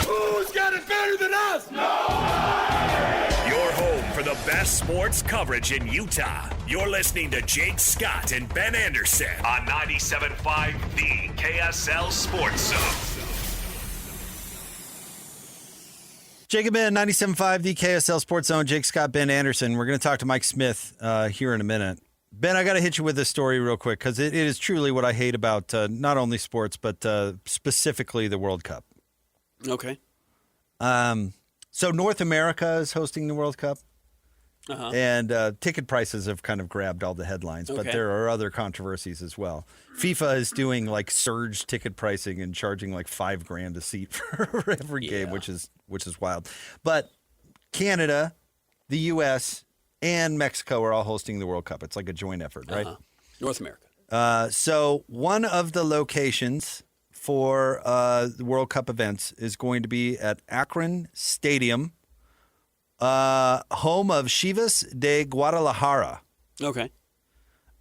Who's got it better than us? Your home for the best sports coverage in Utah. You're listening to Jake Scott and Ben Anderson on 97.5 The KSL Sports Zone. Jake and Ben, 97.5 The KSL Sports Zone. Jake Scott, Ben Anderson. We're going to talk to Mike Smith here in a minute. Ben, I got to hit you with this story real quick because it is truly what I hate about not only sports, but specifically the World Cup. Okay. So North America is hosting the World Cup, and ticket prices have kind of grabbed all the headlines, but there are other controversies as well. FIFA is doing like surge ticket pricing and charging like $5,000 a seat for every game, which is wild. But Canada, the U.S., and Mexico are all hosting the World Cup. It's like a joint effort, right? North America. So one of the locations for the World Cup events is going to be at Akron Stadium, home of Chivas de Guadalajara. Okay.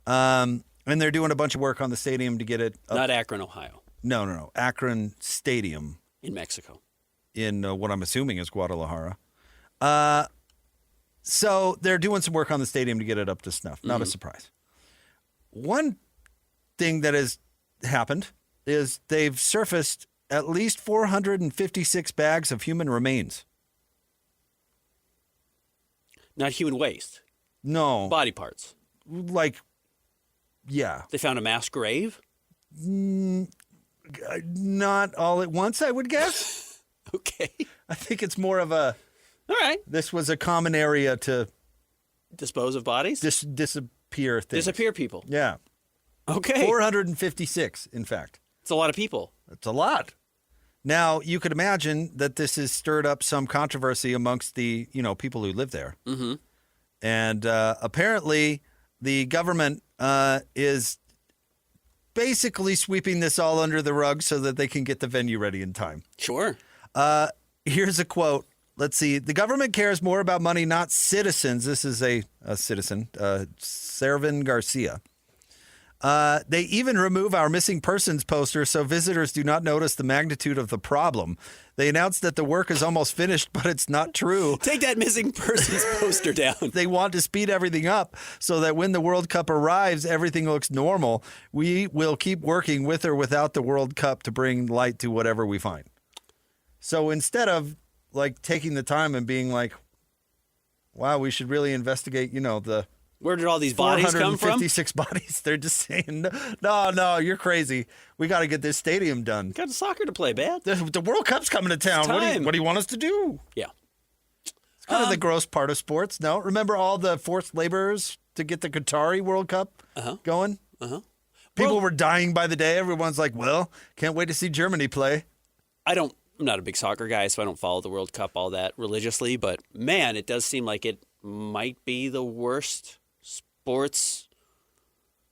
And they're doing a bunch of work on the stadium to get it up. Not Akron, Ohio. No. Akron Stadium. In Mexico. In what I'm assuming is Guadalajara. So they're doing some work on the stadium to get it up to snuff. Not a surprise. One thing that has happened is they've surfaced at least 456 bags of human remains. Not human waste. No. Body parts. Like, yeah. They found a mass grave? Not all at once, I would guess. Okay. I think it's more of a... All right. This was a common area to... Dispose of bodies? Disappear things. Disappear people. Yeah. Okay. 456, in fact. It's a lot of people. It's a lot. Now, you could imagine that this has stirred up some controversy amongst the, people who live there. Mm-hmm. And apparently the government is basically sweeping this all under the rug so that they can get the venue ready in time. Sure. Here's a quote. Let's see. The government cares more about money, not citizens. This is a citizen, Servin Garcia. They even remove our missing persons poster so visitors do not notice the magnitude of the problem. They announced that the work is almost finished, but it's not true. Take that missing persons poster down. They want to speed everything up so that when the World Cup arrives, everything looks normal. We will keep working with or without the World Cup to bring light to whatever we find. So instead of like taking the time and being like, wow, we should really investigate, the... Where did all these bodies come from? 456 bodies. They're just saying, no, you're crazy. We got to get this stadium done. Got soccer to play, man. The World Cup's coming to town. What do you want us to do? Yeah. It's kind of the gross part of sports, no? Remember all the forced laborers to get the Qatari World Cup going? People were dying by the day. Everyone's like, well, can't wait to see Germany play. I'm not a big soccer guy, so I don't follow the World Cup all that religiously. But, man, it does seem like it might be the worst sports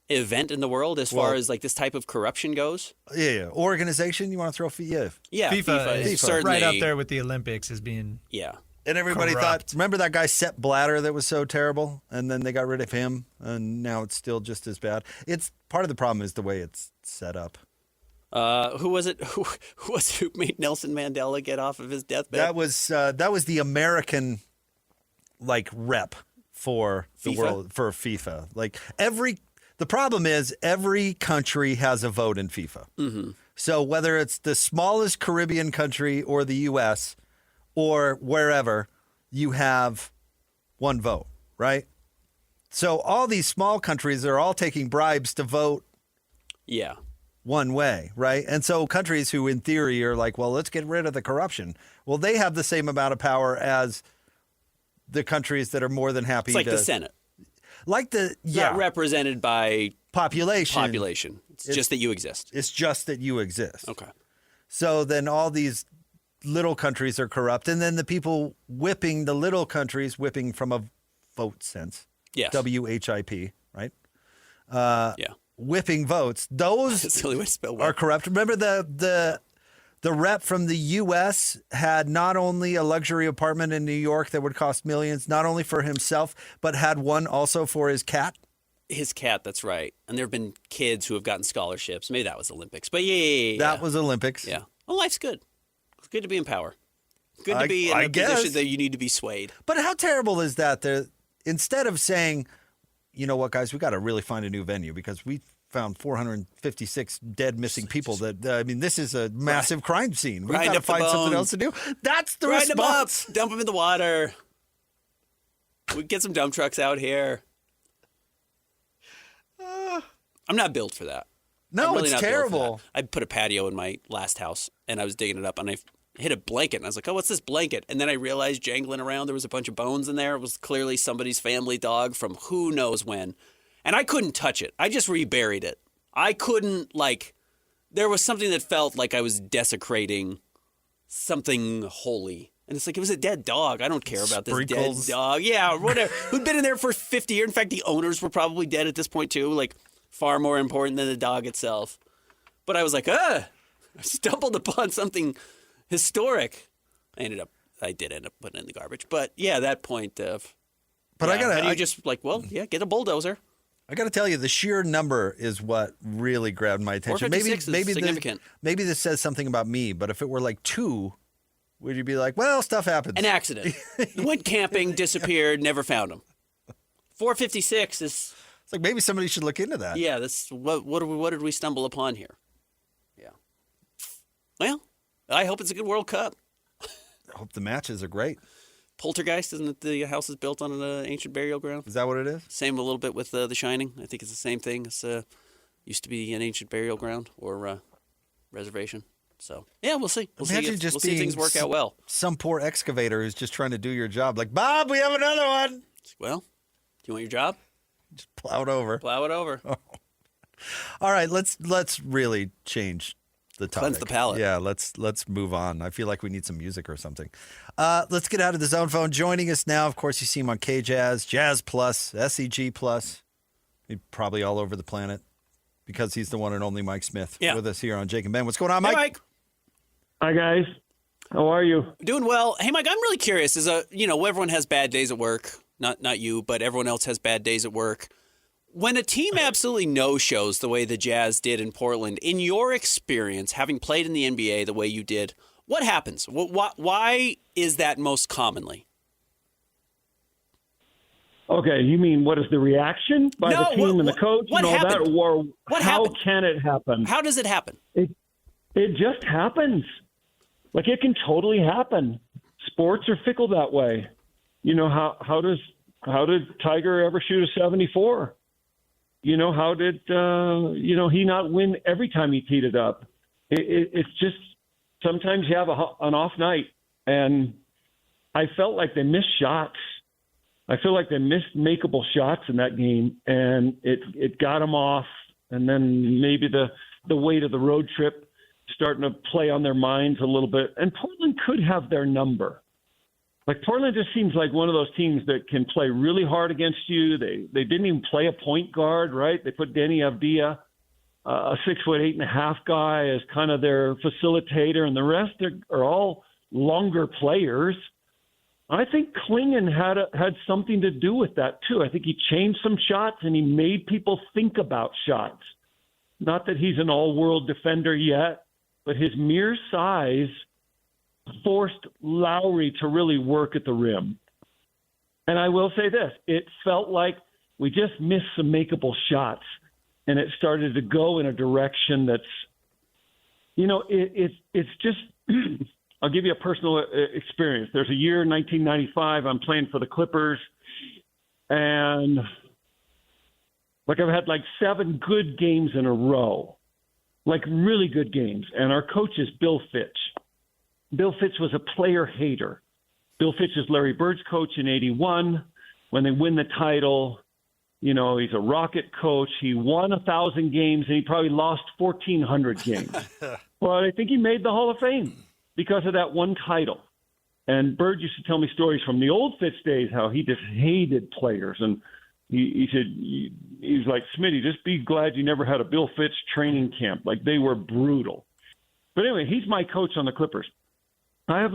event in the world as far as like this type of corruption goes. Yeah. Organization, you want to throw FIFA? Yeah, FIFA is is certainly right up there with the Olympics as being And everybody corrupt. remember that guy Sepp Blatter that was so terrible? And then they got rid of him, and now it's still just as bad. It's part of the problem is the way it's set up. Who was it? Who made Nelson Mandela get off of his deathbed? That was the American rep for the FIFA? world for FIFA. The problem is every country has a vote in FIFA. Mm-hmm. So whether it's the smallest Caribbean country or the U.S. or wherever, you have one vote, right? So all these small countries are all taking bribes to vote. Yeah. One way, right? And so countries who in theory are like, well, let's get rid of the corruption. Well, they have the same amount of power as the countries that are more than happy It's like the Senate. It's not represented by population. It's just that you exist. It's just that you exist. Okay. So then all these little countries are corrupt. And then the people whipping the little countries, whipping from a vote sense. Yes. WHIP, right? Yeah. Whipping votes. Those That's the only way to spell are corrupt. Remember the rep from the U.S. had not only a luxury apartment in New York that would cost millions, not only for himself, but had one also for his cat? His cat, that's right. And there have been kids who have gotten scholarships. Maybe that was Olympics. But yeah. That was Olympics. Yeah. Well, life's good. It's good to be in power. Good to be in a position that you need to be swayed. But how terrible is that? Instead of saying, you know what, guys, we got to really find a new venue because we found 456 dead, missing people. This is a massive crime scene. We've got to find something else to do. That's the response. Dump them in the water. We get some dump trucks out here. I'm not built for that. No, really it's terrible. I put a patio in my last house, and I was digging it up, and I hit a blanket, and I was like, oh, what's this blanket? And then I realized jangling around, there was a bunch of bones in there. It was clearly somebody's family dog from who knows when. And I couldn't touch it. I just reburied it. I couldn't, there was something that felt like I was desecrating something holy. And it's like, it was a dead dog. I don't care about this dead dog. Yeah, whatever. Who'd been in there for 50 years. In fact, the owners were probably dead at this point, too. Far more important than the dog itself. But I was like, I stumbled upon something historic. I did end up putting it in the garbage. But yeah, that point of, but I just get a bulldozer. I got to tell you, the sheer number is what really grabbed my attention. Maybe significant. Maybe this says something about me, but if it were 2, would you be like, well, stuff happens? An accident. Went camping, disappeared, never found him. 456 is... It's like maybe somebody should look into that. Yeah, that's what did we stumble upon here? Yeah. Well, I hope it's a good World Cup. I hope the matches are great. Poltergeist, isn't it the house is built on an ancient burial ground? Is that what it is? Same a little bit with The Shining. I think it's the same thing. It's used to be an ancient burial ground or reservation. So, yeah, we'll see. We'll see if things work out well. Some poor excavator who's just trying to do your job. Like, Bob, we have another one. Well, do you want your job? Just plow it over. Plow it over. Oh. All right, let's really change the topic. Cleanse the palate. Yeah, let's move on. I feel like we need some music or something. Let's get out of the zone phone. Joining us now, of course, you see him on KJazz, Jazz Plus, SEG Plus. He's probably all over the planet because he's the one and only Mike Smith with us here on Jake and Ben. What's going on, Mike? Hey, Mike. Hi, guys. How are you? Doing well. Hey, Mike, I'm really curious. Everyone has bad days at work. Not you, but everyone else has bad days at work. When a team absolutely no-shows the way the Jazz did in Portland, in your experience, having played in the NBA the way you did, what happens? Why is that most commonly? Okay, you mean what is the reaction by the team and the coach and all that? Or how can it happen? How does it happen? It just happens. It can totally happen. Sports are fickle that way. How did Tiger ever shoot a 74? How did he not win every time he teed it up? It's just sometimes you have an off night, and I felt like they missed shots. I feel like they missed makeable shots in that game, and it got them off. And then maybe the weight of the road trip starting to play on their minds a little bit. And Portland could have their number. Portland just seems like one of those teams that can play really hard against you. They didn't even play a point guard, right? They put Denny Avdia, a 6'8.5" guy, as kind of their facilitator, and the rest are all longer players. I think Klingon had something to do with that too. I think he changed some shots and he made people think about shots. Not that he's an all-world defender yet, but his mere size forced Lowry to really work at the rim. And I will say this, it felt like we just missed some makeable shots, and it started to go in a direction that's, it's just, I'll give you a personal experience. There's a year, 1995, I'm playing for the Clippers, and I've had 7 good games in a row, really good games. And our coach is Bill Fitch. Bill Fitch was a player hater. Bill Fitch is Larry Bird's coach in 81. When they win the title, he's a rocket coach. He won 1,000 games, and he probably lost 1,400 games. Well, I think he made the Hall of Fame because of that one title. And Bird used to tell me stories from the old Fitch days, how he just hated players. And he said, he's like, Smitty, just be glad you never had a Bill Fitch training camp. They were brutal. But anyway, he's my coach on the Clippers. I have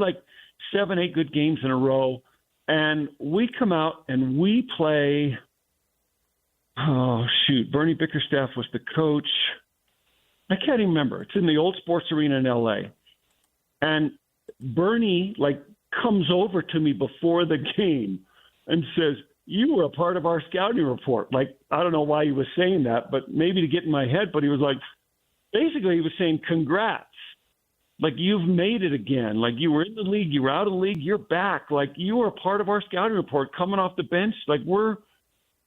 7, 8 good games in a row, and we come out and we play. Bernie Bickerstaff was the coach. I can't even remember. It's in the old sports arena in L.A. And Bernie, comes over to me before the game and says, "You were a part of our scouting report." I don't know why he was saying that, but maybe to get in my head. But he was basically he was saying, "Congrats. You've made it again. You were in the league, you were out of the league, you're back. You were a part of our scouting report coming off the bench.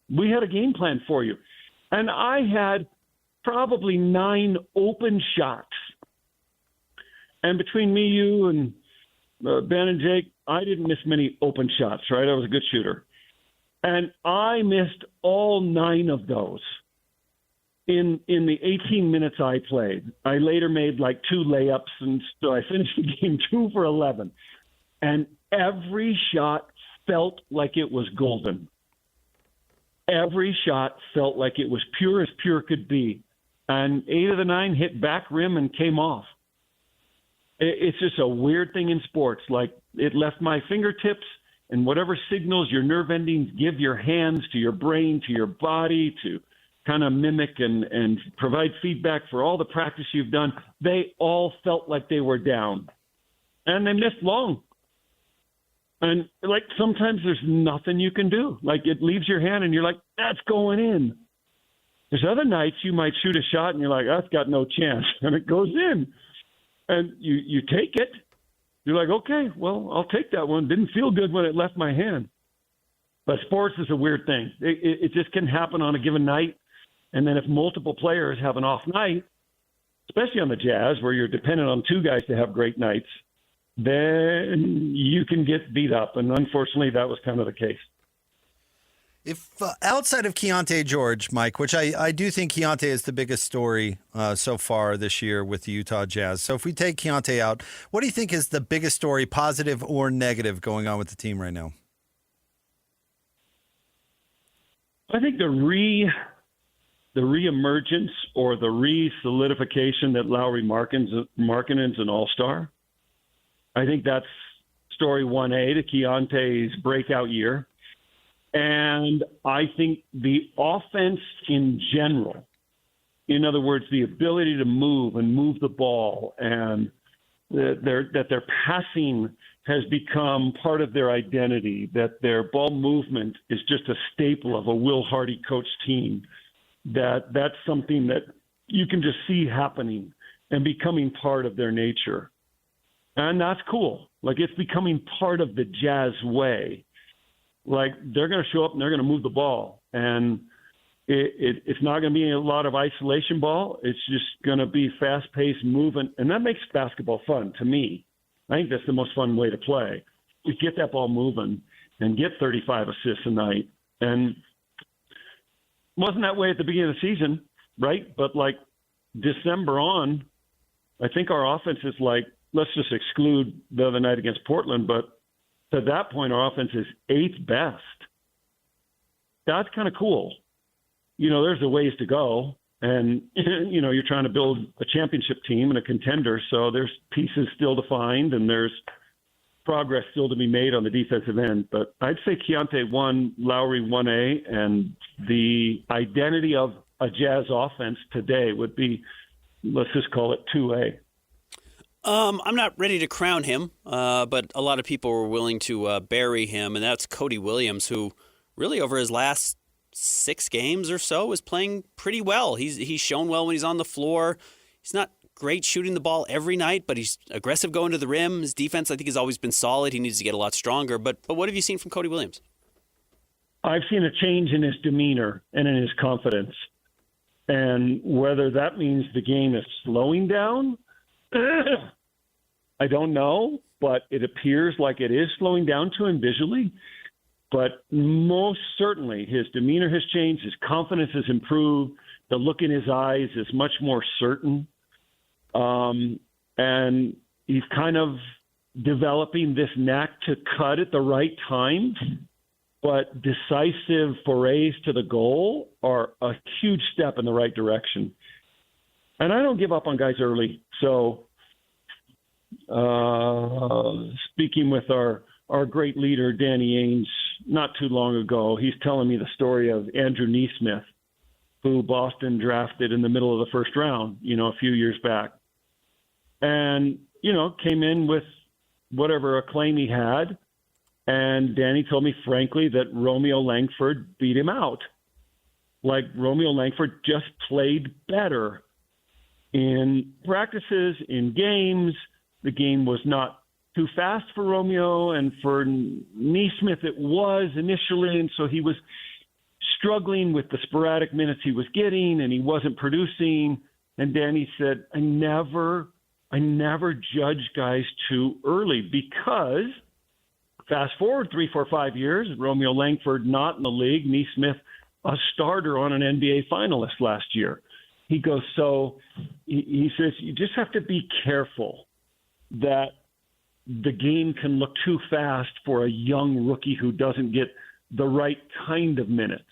We had a game plan for you." And I had probably 9 open shots. And between me, you, and Ben and Jake, I didn't miss many open shots, right? I was a good shooter. And I missed all 9 of those in the 18 minutes I played. I later made 2 layups, and so I finished the game 2 for 11. And every shot felt like it was golden. Every shot felt like it was pure as pure could be. And 8 of the 9 hit back rim and came off. It's just a weird thing in sports. It left my fingertips, and whatever signals your nerve endings give your hands to your brain, to your body, to kind of mimic and provide feedback for all the practice you've done, they all felt like they were down. And they missed long. And sometimes there's nothing you can do. It leaves your hand and you're like, "That's going in." There's other nights you might shoot a shot and you're like, "That's got no chance." And it goes in. And you take it. You're like, "Okay, well, I'll take that one. Didn't feel good when it left my hand." But sports is a weird thing. It just can happen on a given night. And then if multiple players have an off night, especially on the Jazz, where you're dependent on 2 guys to have great nights, then you can get beat up. And unfortunately, that was kind of the case. If outside of Keontae George, Mike, which I do think Keontae is the biggest story so far this year with the Utah Jazz. So if we take Keontae out, what do you think is the biggest story, positive or negative, going on with the team right now? I think the reemergence or the re-solidification that Lauri Markkanen's an all-star. I think that's story 1A to Keontae's breakout year. And I think the offense in general, in other words, the ability to move the ball, and that their passing has become part of their identity, that their ball movement is just a staple of a Will Hardy coached team, that's something that you can just see happening and becoming part of their nature. And that's cool. It's becoming part of the Jazz way. They're going to show up and they're going to move the ball. And it's not going to be a lot of isolation ball. It's just going to be fast-paced movement. And that makes basketball fun to me. I think that's the most fun way to play. You get that ball moving and get 35 assists a night. And wasn't that way at the beginning of the season, right? But December on, I think our offense is let's just exclude the other night against Portland, but to that point, our offense is 8th best. That's kind of cool. There's a ways to go. And, you're trying to build a championship team and a contender. So there's pieces still to find, and there's progress still to be made on the defensive end. But I'd say Keontae 1, Lauri 1A, and the identity of a Jazz offense today would be, let's just call it 2A. I'm not ready to crown him, but a lot of people were willing to bury him, and that's Cody Williams, who really over his last 6 games or so is playing pretty well. He's shown well when he's on the floor. He's not great shooting the ball every night, but he's aggressive going to the rim. His defense, I think, has always been solid. He needs to get a lot stronger. But what have you seen from Cody Williams? I've seen a change in his demeanor and in his confidence. And whether that means the game is slowing down, I don't know, but it appears like it is slowing down to him visually. But most certainly his demeanor has changed. His confidence has improved. The look in his eyes is much more certain. And he's kind of developing this knack to cut at the right time. But decisive forays to the goal are a huge step in the right direction. And I don't give up on guys early. So speaking with our great leader, Danny Ainge, not too long ago, he's telling me the story of Andrew Neesmith, who Boston drafted in the middle of the first round, a few years back. And, came in with whatever acclaim he had. And Danny told me, frankly, that Romeo Langford beat him out. Like, Romeo Langford just played better in practices, in games. The game was not too fast for Romeo, and for Neesmith it was initially, and so he was struggling with the sporadic minutes he was getting, and he wasn't producing. And Danny said, I never judge guys too early, because fast forward 3, 4, 5 years, Romeo Langford not in the league, Neesmith a starter on an NBA finalist last year. He goes, so he says, you just have to be careful that the game can look too fast for a young rookie who doesn't get the right kind of minutes.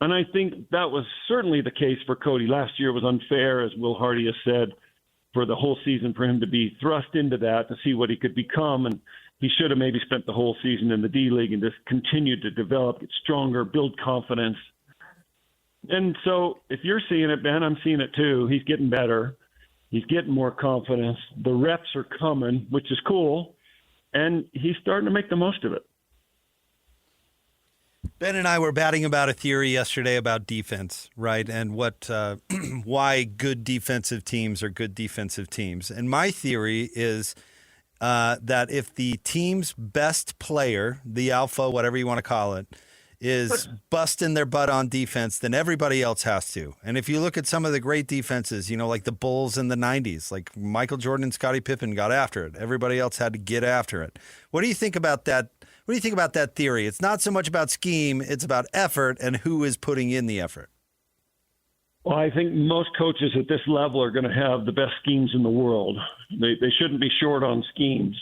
And I think that was certainly the case for Cody. Last year was unfair, as Will Hardy has said, for the whole season for him to be thrust into that to see what he could become. And he should have maybe spent the whole season in the D-League and just continued to develop, get stronger, build confidence. And so if you're seeing it, Ben, I'm seeing it too. He's getting better. He's getting more confidence. The reps are coming, which is cool. And he's starting to make the most of it. Ben and I were batting about a theory yesterday about defense, right? And what, why good defensive teams are good defensive teams. And my theory is that if the team's best player, the alpha, whatever you want to call it, is busting their butt on defense, then everybody else has to. And if you look at some of the great defenses, like the Bulls in the 90s, like Michael Jordan and Scottie Pippen got after it. Everybody else had to get after it. What do you think about that? What do you think about that theory? It's not so much about scheme, it's about effort and who is putting in the effort. Well, I think most coaches at this level are going to have the best schemes in the world. They shouldn't be short on schemes.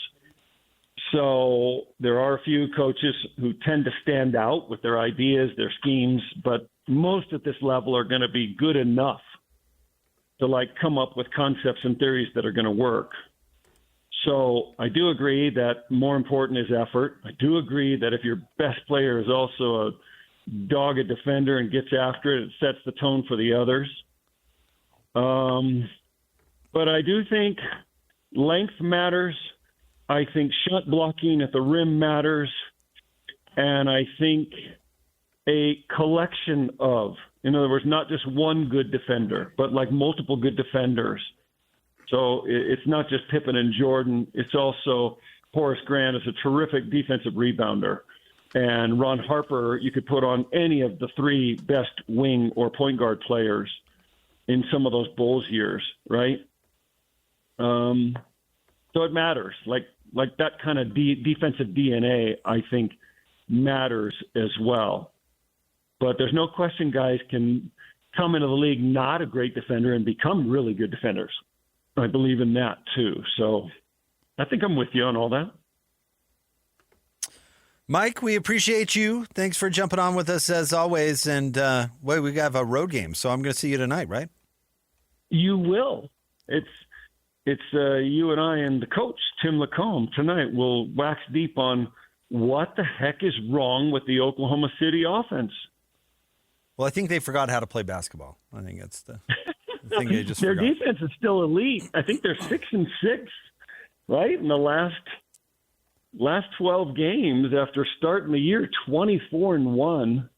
So there are a few coaches who tend to stand out with their ideas, their schemes, but most at this level are going to be good enough to come up with concepts and theories that are going to work. So I do agree that more important is effort. I do agree that if your best player is also a dogged defender and gets after it, it sets the tone for the others. But I do think length matters. I think shot blocking at the rim matters. And I think a collection of, in other words, not just one good defender, but multiple good defenders. So it's not just Pippen and Jordan. It's also Horace Grant is a terrific defensive rebounder. And Ron Harper, you could put on any of the three best wing or point guard players in some of those Bulls years, right? So it matters. Like that kind of defensive DNA, I think, matters as well. But there's no question guys can come into the league not a great defender and become really good defenders. I believe in that too. So I think I'm with you on all that. Mike, we appreciate you. Thanks for jumping on with us as always. And we have a road game, so I'm going to see you tonight, right? You will. It's you and I and the coach, Tim Lacombe, tonight. We'll wax deep on what the heck is wrong with the Oklahoma City offense. Well, I think they forgot how to play basketball. I think it's the thing they just Their forgot. defense is still elite. I think they're 6-6, right? In the last 12 games after starting the year 24-1.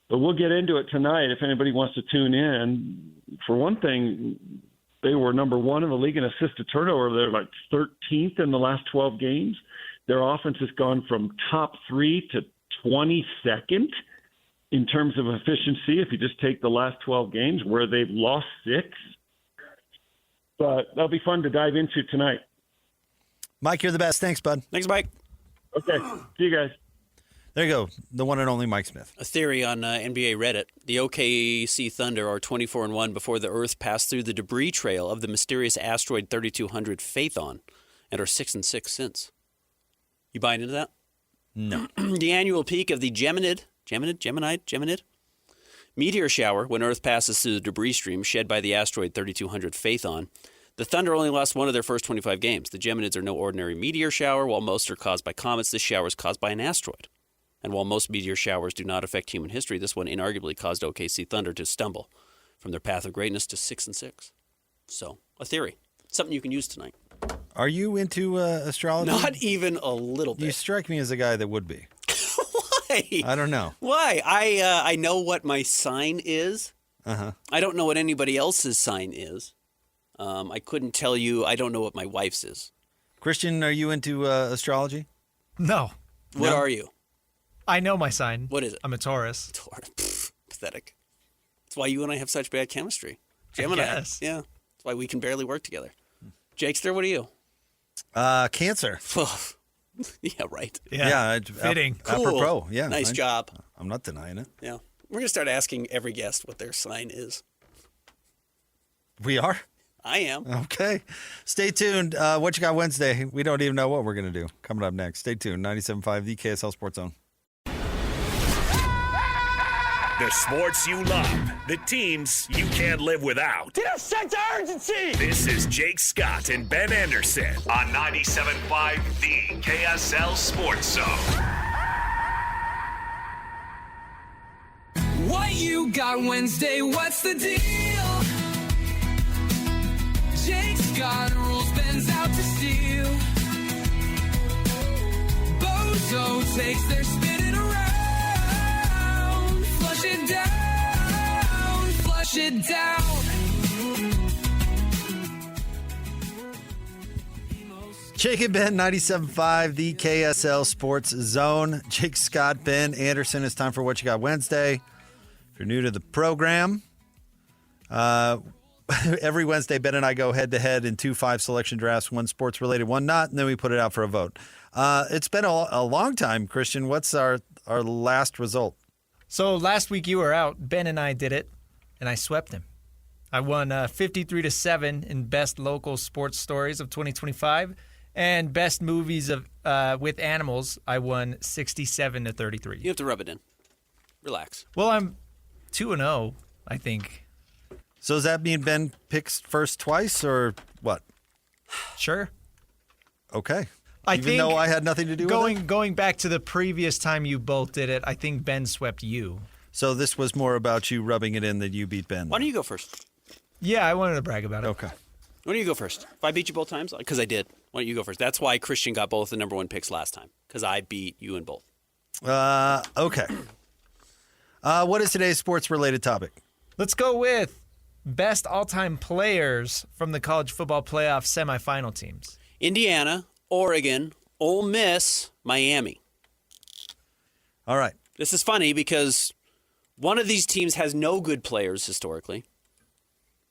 But we'll get into it tonight if anybody wants to tune in. For one thing, they were number one in the league in assist to turnover. They're 13th in the last 12 games. Their offense has gone from top 3 to 22nd in terms of efficiency, if you just take the last 12 games where they've lost 6. But that'll be fun to dive into tonight. Mike, you're the best. Thanks, bud. Thanks, Mike. Okay. See you guys. There you go. The one and only Mike Smith. A theory on NBA Reddit. The OKC Thunder are 24-1 before the Earth passed through the debris trail of the mysterious asteroid 3200 Phaethon and are 6-6 since. You buying into that? No. The annual peak of the Geminid meteor shower when Earth passes through the debris stream shed by the asteroid 3200 Phaethon. The Thunder only lost one of their first 25 games. The Geminids are no ordinary meteor shower. While most are caused by comets, this shower is caused by an asteroid. And while most meteor showers do not affect human history, this one inarguably caused OKC Thunder to stumble from their path of greatness to 6-6. So, a theory. Something you can use tonight. Are you into astrology? Not even a little bit. You strike me as a guy that would be. Why? I don't know. Why? I know what my sign is. Uh-huh. I don't know what anybody else's sign is. I couldn't tell you. I don't know what my wife's is. Christian, are you into astrology? No. What are you? I know my sign. What is it? I'm a Taurus. Pfft, pathetic. That's why you and I have such bad chemistry. Gemini. guess. Yeah. That's why we can barely work together. Jakester, what are you? Cancer. Yeah, right. Yeah. Fitting. Cool. Apropos. Yeah. Nice job. I'm not denying it. Yeah. We're going to start asking every guest what their sign is. We are? I am. Okay. Stay tuned. What you got Wednesday? We don't even know what we're going to do. Coming up next. Stay tuned. 97.5, the KSL Sports Zone. The sports you love, the teams you can't live without. Get a sense of urgency! This is Jake Scott and Ben Anderson on 97.5, the KSL Sports Zone. What you got Wednesday? What's the deal? Jake's got rules, Ben's out to steal. Bozo takes their spinning around. Flush it down, flush it down. Jake and Ben, 97.5, the KSL Sports Zone. Jake Scott, Ben Anderson. It's time for What You Got Wednesday. If you're new to the program, every Wednesday, Ben and I go head-to-head in 2 5-selection drafts, one sports-related, one not, and then we put it out for a vote. It's been a long time, Christian. What's our last result? So last week you were out. Ben and I did it, and I swept him. I won 53-7 in Best Local Sports Stories of 2025, and Best Movies of with Animals, I won 67-33. You have to rub it in. Relax. Well, I'm 2-0, I think. So does that mean Ben picks first twice, or what? Sure. Okay. I Even think though I had nothing to do with it? Going back to the previous time you both did it, I think Ben swept you. So this was more about you rubbing it in that you beat Ben. Why don't you go first? Yeah, I wanted to brag about it. Okay. Why don't you go first? If I beat you both times? Because I did. Why don't you go first? That's why Christian got both the number one picks last time. Because I beat you in both. Okay. What is today's sports-related topic? Let's go with best all-time players from the college football playoff semifinal teams. Indiana, Oregon, Ole Miss, Miami. All right. This is funny because one of these teams has no good players historically.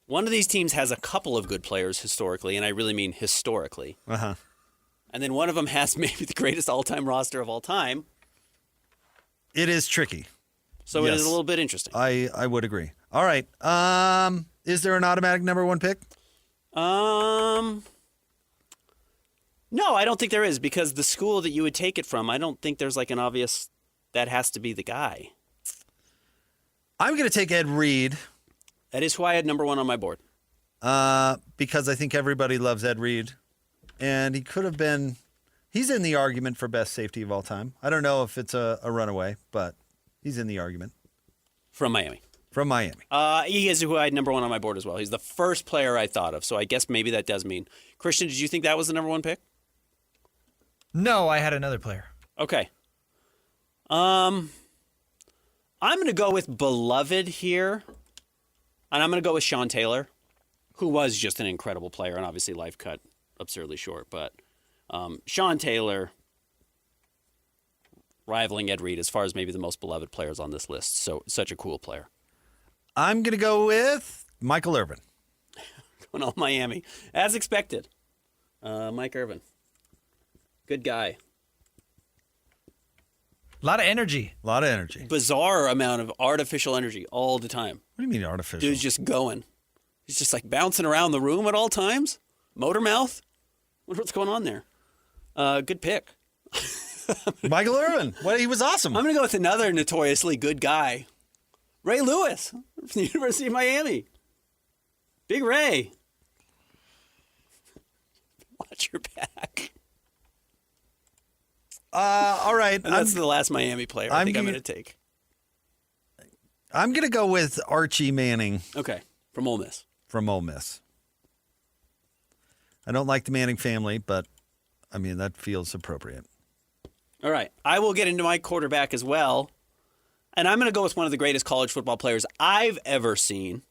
One of these teams has a couple of good players historically, and I really mean historically. Uh-huh. And then one of them has maybe the greatest all-time roster of all time. It is tricky. So Yes. it is a little bit interesting. I would agree. All right. Is there an automatic number one pick? No, I don't think there is, because the school that you would take it from, I don't think there's like an obvious, that has to be the guy. I'm going to take Ed Reed. That is who I had number one on my board. Because I think everybody loves Ed Reed. And he could have been, he's in the argument for best safety of all time. I don't know if it's a runaway, but he's in the argument. From Miami. From Miami. He is who I had number one on my board as well. He's the first player I thought of, so I guess maybe that does mean. Christian, did you think that was the number one pick? No, I had another player. Okay. I'm going to go with beloved here, and I'm going to go with Sean Taylor, who was just an incredible player, and obviously life cut absurdly short. But Sean Taylor rivaling Ed Reed as far as maybe the most beloved players on this list. So such a cool player. I'm going to go with Michael Irvin. Going all Miami, as expected. Mike Irvin, good guy. A lot of energy. A lot of energy. Bizarre amount of artificial energy all the time. What do you mean artificial? Dude's just going. He's just like bouncing around the room at all times. Motor mouth. Wonder what's going on there. Good pick. Michael Irvin. Well, he was awesome. I'm going to go with another notoriously good guy. Ray Lewis from the University of Miami. Big Ray. Watch your back. All right. And that's the last Miami player I think I'm going to take. I'm going to go with Archie Manning. Okay. From Ole Miss. From Ole Miss. I don't like the Manning family, but, I mean, that feels appropriate. All right. I will get into my quarterback as well. And I'm going to go with one of the greatest college football players I've ever seen.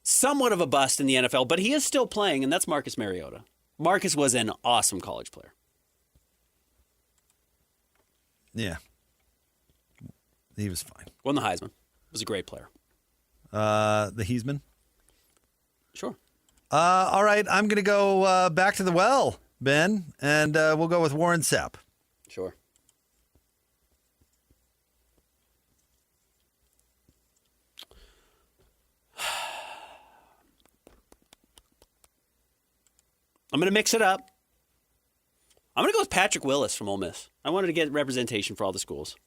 Somewhat of a bust in the NFL, but he is still playing, and that's Marcus Mariota. Marcus was an awesome college player. Yeah. He was fine. Won the Heisman. Was a great player. The Heisman? Sure. All right, I'm going to go back to the well, Ben, and we'll go with Warren Sapp. Sure. I'm going to mix it up. I'm going to go with Patrick Willis from Ole Miss. I wanted to get representation for all the schools.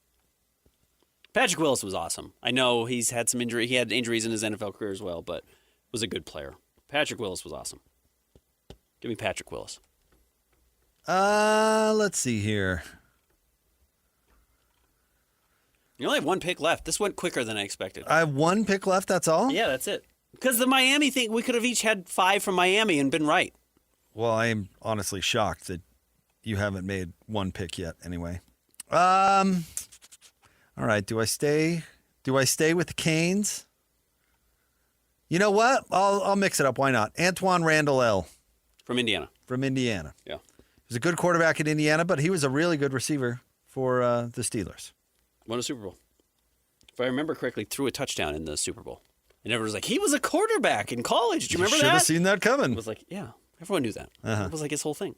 Patrick Willis was awesome. I know he's had some injury. He had injuries in his NFL career as well, but was a good player. Patrick Willis was awesome. Give me Patrick Willis. Let's see here. You only have one pick left. This went quicker than I expected. I have one pick left, that's all? Yeah, that's it. Because the Miami thing, we could have each had 5 from Miami and been right. Well, I am honestly shocked that you haven't made one pick yet anyway. All right, do I stay with the Canes? You know what? I'll mix it up. Why not? Antoine Randall L. From Indiana. Yeah. He was a good quarterback at Indiana, but he was a really good receiver for the Steelers. Won a Super Bowl. If I remember correctly, threw a touchdown in the Super Bowl. And everyone was like, he was a quarterback in college. Do you remember that? Should have seen that coming. I was like, yeah, everyone knew that. It was like his whole thing.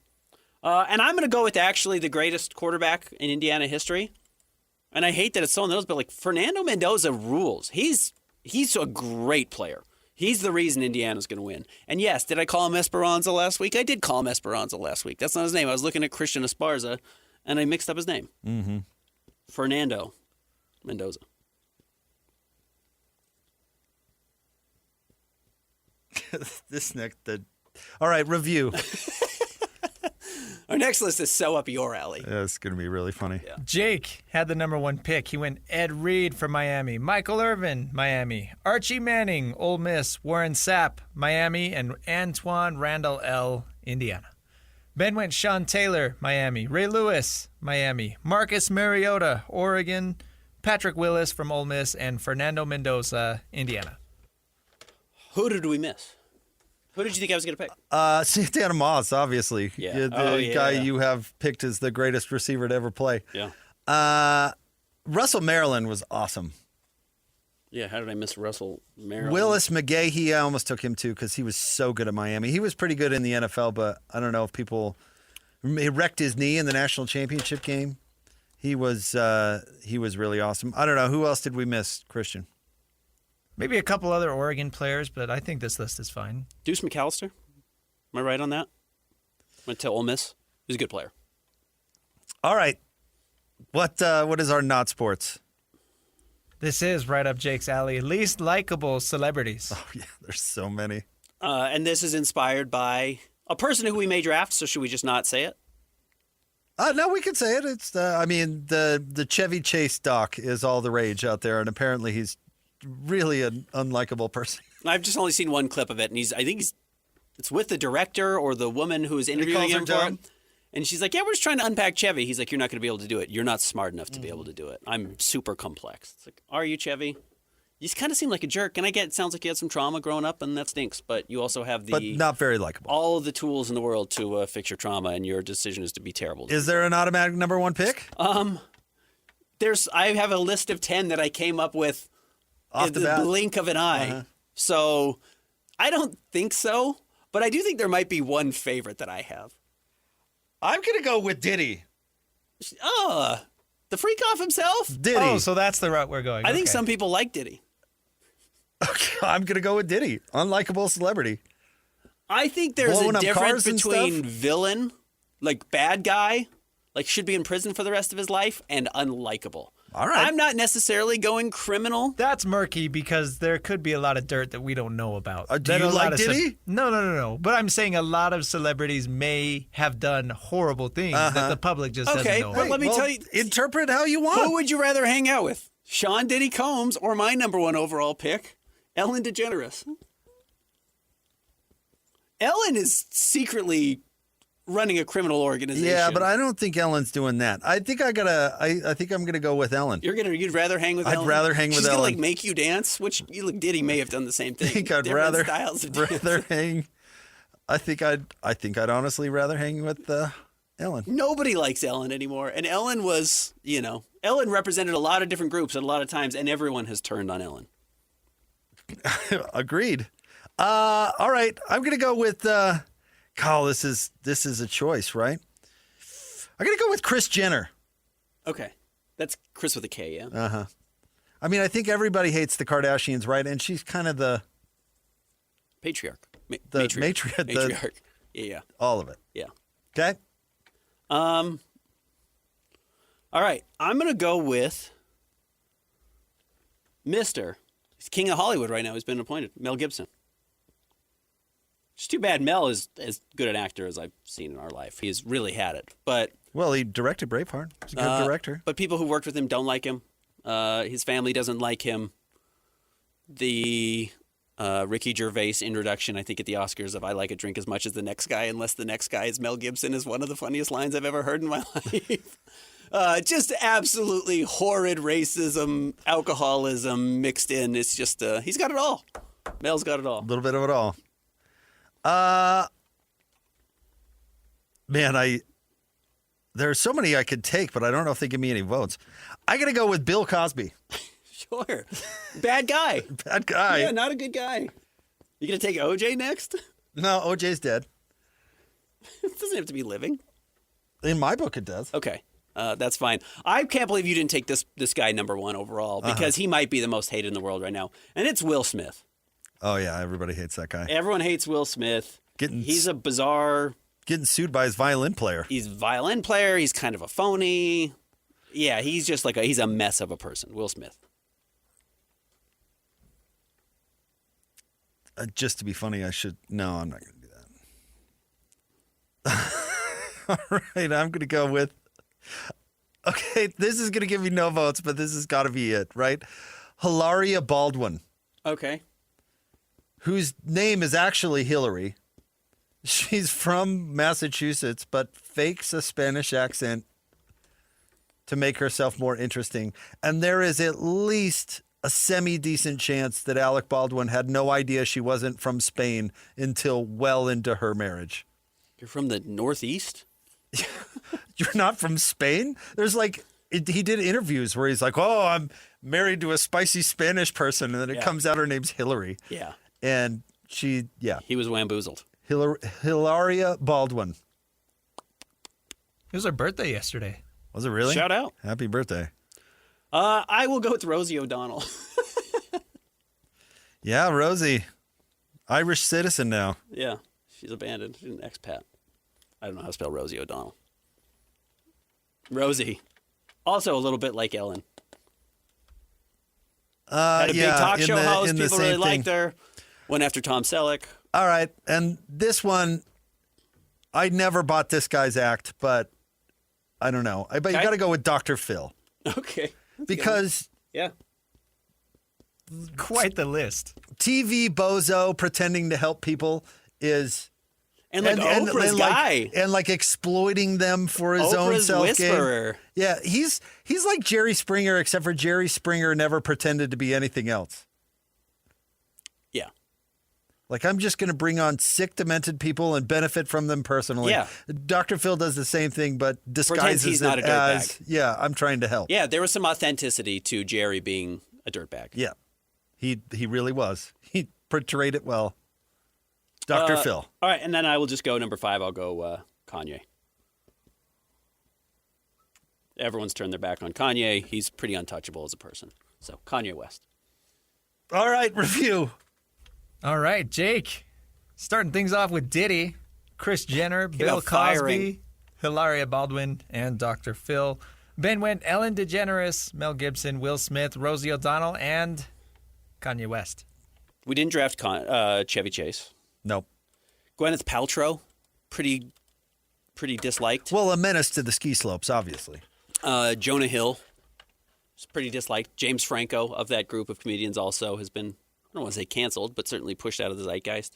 And I'm going to go with actually the greatest quarterback in Indiana history. And I hate that it's so on those, but like Fernando Mendoza rules. He's a great player. He's the reason Indiana's going to win. And yes, did I call him Esperanza last week? I did call him Esperanza last week. That's not his name. I was looking at Christian Esparza, and I mixed up his name. Mm-hmm. Fernando Mendoza. All right, review. Our next list is so up your alley. Yeah, it's going to be really funny. Yeah. Jake had the number 1 pick. He went Ed Reed from Miami, Michael Irvin, Miami, Archie Manning, Ole Miss, Warren Sapp, Miami, and Antoine Randall L., Indiana. Ben went Sean Taylor, Miami, Ray Lewis, Miami, Marcus Mariota, Oregon, Patrick Willis from Ole Miss, and Fernando Mendoza, Indiana. Who did we miss? Who did you think I was going to pick? Santana Moss, obviously. Yeah. The guy you have picked as the greatest receiver to ever play. Yeah. Russell Maryland was awesome. Yeah, how did I miss Russell Maryland? Willis McGahee, I almost took him too because he was so good at Miami. He was pretty good in the NFL, but I don't know if people... He wrecked his knee in the national championship game. He was really awesome. I don't know. Who else did we miss, Christian? Maybe a couple other Oregon players, but I think this list is fine. Deuce McAllister? Am I right on that? Went to Ole Miss. He's a good player. All right. What is our not sports? This is right up Jake's alley. Least likable celebrities. Oh, yeah. There's so many. And this is inspired by a person who we may draft, so should we just not say it? No, we could say it. It's the Chevy Chase doc is all the rage out there, and apparently he's really an unlikable person. I've just only seen one clip of it, and it's with the director or the woman who is interviewing him for it. And she's like, yeah, we're just trying to unpack Chevy. He's like, you're not going to be able to do it. You're not smart enough to be able to do it. I'm super complex. It's like, are you, Chevy? You kind of seem like a jerk. And I get it sounds like you had some trauma growing up, and that stinks. But you also have but not very likable. All of the tools in the world to fix your trauma, and your decision is to be terrible. Is there an automatic number 1 pick? I have a list of 10 that I came up with off the bat? Blink of an eye. So I don't think so, but I do think there might be one favorite that I have. I'm going to go with Diddy. The freak off himself? Diddy. Oh, so that's the route we're going. I think some people like Diddy. Okay, I'm going to go with Diddy. Unlikable celebrity. I think there's Blowing a up difference cars and between stuff? villain, like bad guy, like should be in prison for the rest of his life, and unlikable. All right. I'm not necessarily going criminal. That's murky because there could be a lot of dirt that we don't know about. Do you like Diddy? No. But I'm saying a lot of celebrities may have done horrible things that the public just doesn't know. Well, let me tell you. Interpret how you want. Who would you rather hang out with? Sean Diddy Combs or my number 1 overall pick, Ellen DeGeneres? Ellen is secretly running a criminal organization. Yeah, but I don't think Ellen's doing that. I think I think I'm gonna go with Ellen. You'd rather hang with Ellen? I'd rather hang with She's Ellen. She's gonna make you dance, which Diddy may have done the same thing. I think I'd Different styles of rather hang. I think I'd honestly rather hang with Ellen. Nobody likes Ellen anymore, and Ellen was, Ellen represented a lot of different groups at a lot of times, and everyone has turned on Ellen. Agreed. All right, I'm gonna go with. Kyle, this is a choice, right? I'm gonna go with Kris Jenner. Okay, that's Chris with a K, yeah. Uh-huh. I mean, I think everybody hates the Kardashians, right? And she's kind of the patriarch. The matriarch. Yeah. All of it. Yeah. Okay. All right. I'm gonna go with Mr. He's king of Hollywood right now. He's been appointed. Mel Gibson. It's too bad Mel is as good an actor as I've seen in our life. He's really had it. But well, he directed Braveheart. He's a good director. But people who worked with him don't like him. His family doesn't like him. The Ricky Gervais introduction, I think, at the Oscars of "I like a drink as much as the next guy, unless the next guy is Mel Gibson" is one of the funniest lines I've ever heard in my life. Just absolutely horrid racism, alcoholism mixed in. It's just he's got it all. Mel's got it all. A little bit of it all. Man, there are so many I could take, but I don't know if they give me any votes. I got to go with Bill Cosby. Sure. Bad guy. Bad guy. Yeah, not a good guy. You going to take OJ next? No, OJ's dead. It doesn't have to be living. In my book, it does. Okay. That's fine. I can't believe you didn't take this guy number one overall because he might be the most hated in the world right now. And it's Will Smith. Oh, yeah. Everybody hates that guy. Everyone hates Will Smith. He's a bizarre... Getting sued by his violin player. He's a violin player. He's kind of a phony. Yeah, he's just he's a mess of a person, Will Smith. Just to be funny, No, I'm not going to do that. All right, I'm going to go with... Okay, this is going to give me no votes, but this has got to be it, right? Hilaria Baldwin. Okay. Whose name is actually Hillary. She's from Massachusetts, but fakes a Spanish accent to make herself more interesting. And there is at least a semi-decent chance that Alec Baldwin had no idea she wasn't from Spain until well into her marriage. You're from the Northeast? You're not from Spain? There's he did interviews where he's like, oh, I'm married to a spicy Spanish person. And then it comes out her name's Hillary. Yeah. And he was wamboozled. Hilaria Baldwin. It was her birthday yesterday. Was it really? Shout out. Happy birthday. I will go with Rosie O'Donnell. Yeah, Rosie. Irish citizen now. Yeah, she's abandoned. She's an expat. I don't know how to spell Rosie O'Donnell. Rosie. Also a little bit like Ellen. Had a big talk show host. People really liked her. Went after Tom Selleck. All right. And this one, I never bought this guy's act, but I don't know. I bet you got to go with Dr. Phil. Okay. Because... Yeah. Quite the list. TV bozo pretending to help people is... And Oprah's guy. And exploiting them for his own self-gain. Whisperer. Yeah, he's like Jerry Springer, except for Jerry Springer never pretended to be anything else. Yeah. I'm just going to bring on sick, demented people and benefit from them personally. Yeah. Dr. Phil does the same thing, but disguises he's it not a as, dirtbag. Yeah, I'm trying to help. Yeah, there was some authenticity to Jerry being a dirtbag. Yeah, he really was. He portrayed it well. Dr. Phil. All right, and then I will just go number 5. I'll go Kanye. Everyone's turned their back on Kanye. He's pretty untouchable as a person. So, Kanye West. All right, review. All right, Jake. Starting things off with Diddy, Kris Jenner, Bill Cosby, Hilaria Baldwin, and Dr. Phil. Ben went Ellen DeGeneres, Mel Gibson, Will Smith, Rosie O'Donnell, and Kanye West. We didn't draft Chevy Chase. Nope. Gwyneth Paltrow, pretty disliked. Well, a menace to the ski slopes, obviously. Jonah Hill is pretty disliked. James Franco of that group of comedians also has been, I don't want to say canceled, but certainly pushed out of the zeitgeist.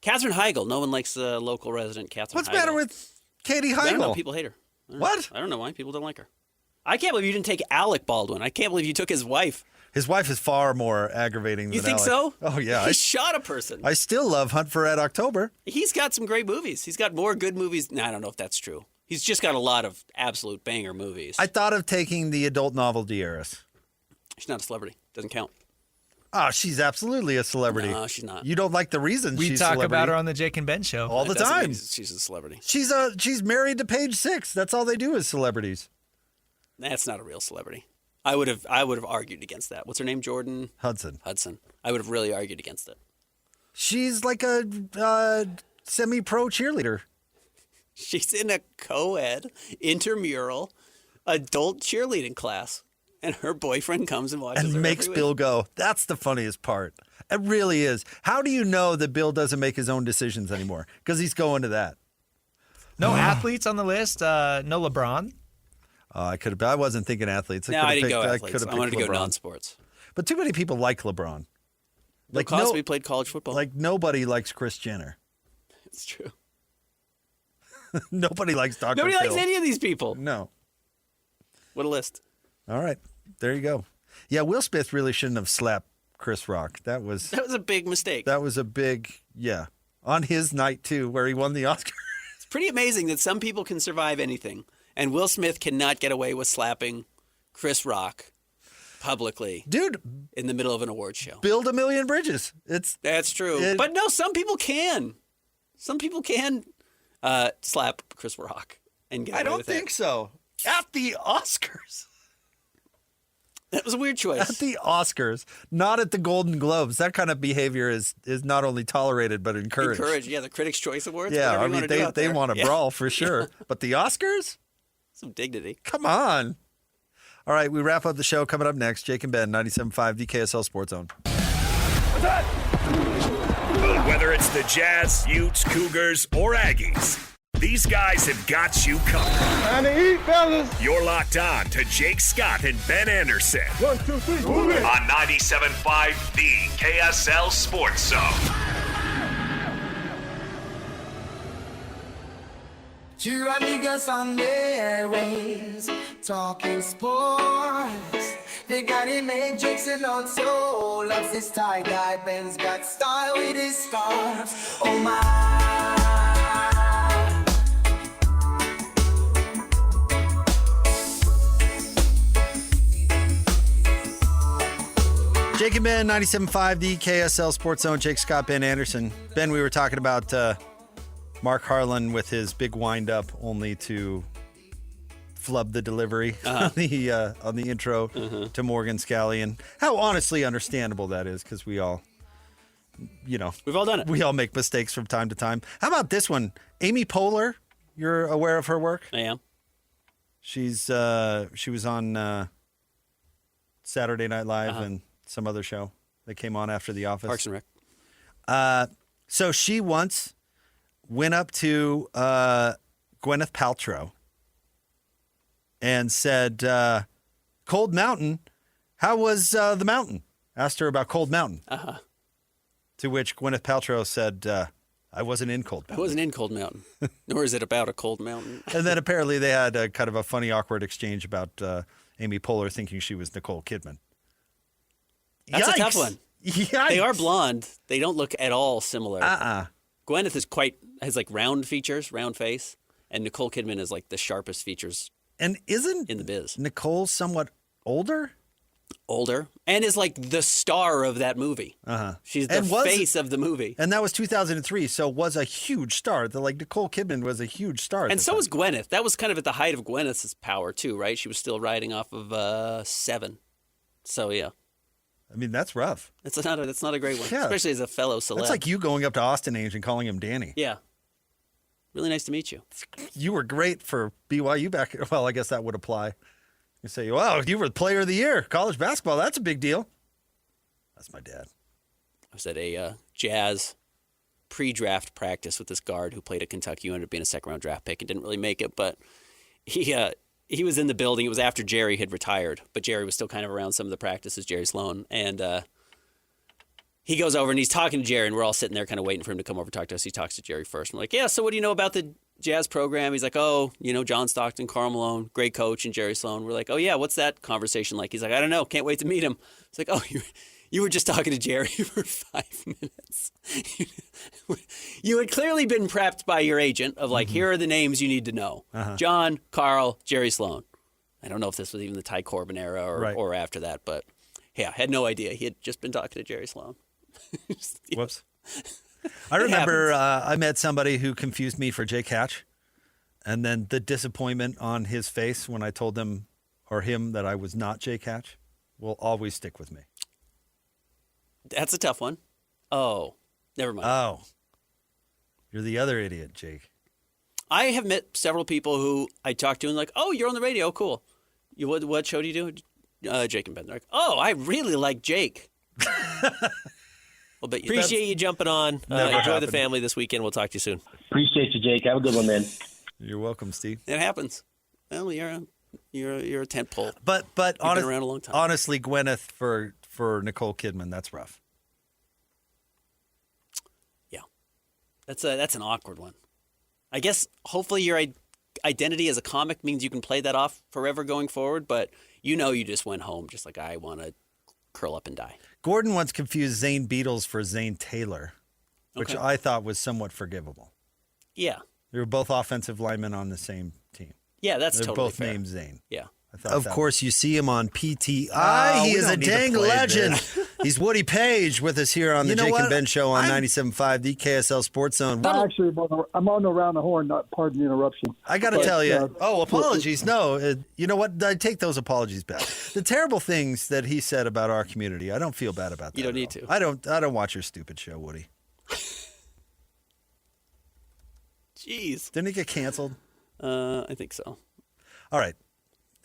Katherine Heigl. No one likes the local resident Katherine What's Heigl. the matter with Katie Heigl? I don't know. People hate her. What? I don't know why. People don't like her. I can't believe you didn't take Alec Baldwin. I can't believe you took his wife. His wife is far more aggravating You than think Alec. so? Oh, yeah. He shot a person. I still love Hunt for Red October. He's got some great movies. He's got more good movies. No, I don't know if that's true. He's just got a lot of absolute banger movies. I thought of taking the adult novelty heiress. She's not a celebrity. Doesn't count. Oh, she's absolutely a celebrity. No, she's not. You don't like the reasons We she's talk celebrity. about her on the Jake and Ben show. all the That doesn't time. mean she's a celebrity. She's married to Page Six. That's all they do is celebrities. That's not a real celebrity. I would have argued against that. What's her name? Jordan Hudson. I would have really argued against it. She's like a semi-pro cheerleader. She's in a co-ed intramural adult cheerleading class, and her boyfriend comes and watches her And makes every Bill week. go. That's the funniest part. It really is. How do you know that Bill doesn't make his own decisions anymore? Because he's going to that. No athletes on the list. No LeBron. I wasn't thinking athletes. No, I didn't go I athletes. could've I wanted to picked go LeBron. non-sports. But too many people like LeBron. Bill Cosby played college football. Like nobody likes Kris Jenner. It's true. Nobody likes Dr. Nobody Phil. likes any of these people. No. What a list. All right. There you go. Yeah, Will Smith really shouldn't have slapped Chris Rock. That was That was a big mistake. a big, yeah. On his night, too, where he won the Oscar. It's pretty amazing that some people can survive anything, and Will Smith cannot get away with slapping Chris Rock publicly Dude, in the middle of an award show. build a million bridges. That's true. But no, some people can. Some people can slap Chris Rock and get I away don't with think it. so. At the Oscars. That was a weird At choice. the Oscars, not at the Golden Globes. That kind of behavior is not only tolerated but encouraged. Encouraged, yeah, the Critics' Choice Awards. Yeah, whatever I you mean wanna do they out there. want to Yeah. brawl for sure, but the Oscars? Some dignity. Come on. All right, we wrap up the show. Coming up next, Jake and Ben, 97.5 DKSL Sports Zone. Whether it's the Jazz, Utes, Cougars, or Aggies, these guys have got you covered. Time to eat, fellas. You're locked on to Jake Scott and Ben Anderson 1, 2, 3, move it. on 97.5 The KSL Sports Zone. Two amigos on their ways, talking sports. They got him made Jake's and also loves his tie-dye. Ben's got style with his scarves. Oh my. Jake and Ben, 97.5 The KSL Sports Zone. Jake Scott, Ben Anderson. Ben, we were talking about Mark Harlan with his big wind-up only to flub the delivery on the intro to Morgan Scally, and how honestly understandable that is, because we all, We've all done it. we all make mistakes from time to time. How about this one? Amy Poehler, you're aware of her work? I am. She was on Saturday Night Live and some other show that came on after The Office. Parks and Rec. So she once went up to Gwyneth Paltrow and said, Cold Mountain, how was the mountain? Asked her about Cold Mountain. Uh-huh. To which Gwyneth Paltrow said, I wasn't in Cold I Mountain. wasn't in Cold Mountain, nor is it about a cold mountain. And then apparently they had a kind of a funny, awkward exchange about Amy Poehler thinking she was Nicole Kidman. That's a tough Yikes. one. Yikes. They are blonde. They don't look at all similar. Gwyneth has like round features, round face, and Nicole Kidman is like the sharpest features And isn't in the biz. Nicole somewhat older? Older, and is like the star of that movie. She's the And was- face of the movie. And that was 2003, so was a huge star. Nicole Kidman was a huge star. at And the so time. was Gwyneth. That was kind of at the height of Gwyneth's power too, right? She was still riding off of Seven. So yeah, I mean, that's rough. that's not a great one, Yeah. especially as a fellow celeb. That's like you going up to Austin Age and calling him Danny. Yeah, really nice to meet you. You were great for BYU back. Well, I guess that would apply. You say, wow, you were the player of the year. College basketball, that's a big deal. That's my dad. I was at a Jazz pre-draft practice with this guard who played at Kentucky, who ended up being a second-round draft pick and didn't really make it, but he was in the building. It was after Jerry had retired, but Jerry was still kind of around some of the practices, Jerry Sloan, and he goes over and he's talking to Jerry, and we're all sitting there kind of waiting for him to come over and talk to us. He talks to Jerry first. I'm like, yeah, so what do you know about the Jazz program? He's like, oh, John Stockton, Karl Malone, great coach, and Jerry Sloan. We're like, oh, yeah, what's that conversation like? He's like, I don't know. Can't wait to meet him. It's like, oh, you were just talking to Jerry for 5 minutes. You had clearly been prepped by your agent of like, here are the names you need to know. John, Karl, Jerry Sloan. I don't know if this was even the Ty Corbin era or after that, but yeah, had no idea. He had just been talking to Jerry Sloan. Whoops. I remember I met somebody who confused me for Jake Hatch, and then the disappointment on his face when I told them or him that I was not Jake Hatch will always stick with me. That's a tough one. Oh, never mind. Oh, you're the other idiot, Jake. I have met several people who I talked to and like, oh, you're on the radio. Cool. What show do you do? Jake and Ben. They're like, oh, I really like Jake. Well, appreciate you jumping on. Enjoy the family this weekend. We'll talk to you soon. Appreciate you, Jake. Have a good one, man. You're welcome, Steve. It happens. Well, you're a tent pole. But been around a long time. Honestly, Gwyneth for Nicole Kidman, that's rough. Yeah, that's an awkward one. I guess hopefully your identity as a comic means you can play that off forever going forward. But you just went home just like I want to curl up and die. Gordon once confused Zane Beatles for Zane Taylor, which I thought was somewhat forgivable. Yeah. They were both offensive linemen on the same team. Yeah, that's They're totally both fair. named Zane. Yeah. Of course, you see him on PTI. He is a dang legend. He's Woody Page with us here on the Jake and Ben Show on 97.5, the KSL Sports Zone. Actually, I'm on around the horn, not pardon the interruption. I got to tell you. Apologies. No, you know what? I take those apologies back. The terrible things that he said about our community, I don't feel bad about that. You don't need to. I don't watch your stupid show, Woody. Jeez. Didn't he get canceled? I think so. All right.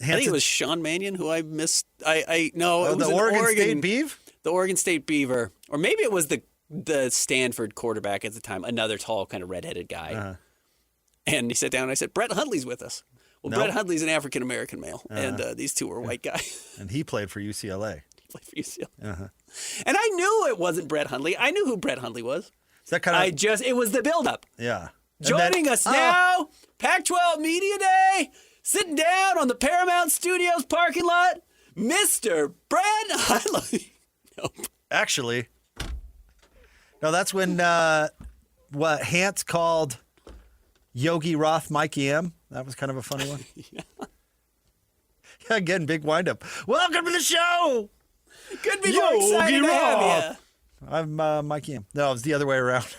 I think it was Sean Mannion who I missed. It was the Oregon State Beav? The Oregon State Beaver. Or maybe it was the Stanford quarterback at the time, another tall, kind of redheaded guy. And he sat down and I said, Brett Hundley's with us. Well, Brett Hundley's an African-American male, and these two are white guys. And he played for UCLA. And I knew it wasn't Brett Hundley. I knew who Brett Hundley was. Is that kind of... It was the build-up. Yeah. Joining us now, Pac-12 Media Day, sitting down on the Paramount Studios parking lot, Mr. Brett Hundley. Nope. Actually, no, that's when Hans called Yogi Roth Mikey M. That was kind of a funny one. Yeah, again, big wind-up. Welcome to the show. Couldn't be more excited to have you. I'm Mikey M. No, it was the other way around.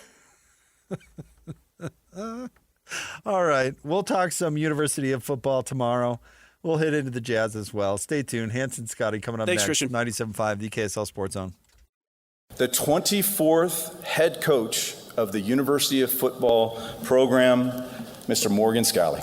All right. We'll talk some University of Football tomorrow. We'll hit into the Jazz as well. Stay tuned. Hanson Scotty coming up next. Christian. 97.5, the KSL Sports Zone. The 24th head coach of the University of Football program, Mr. Morgan Scally.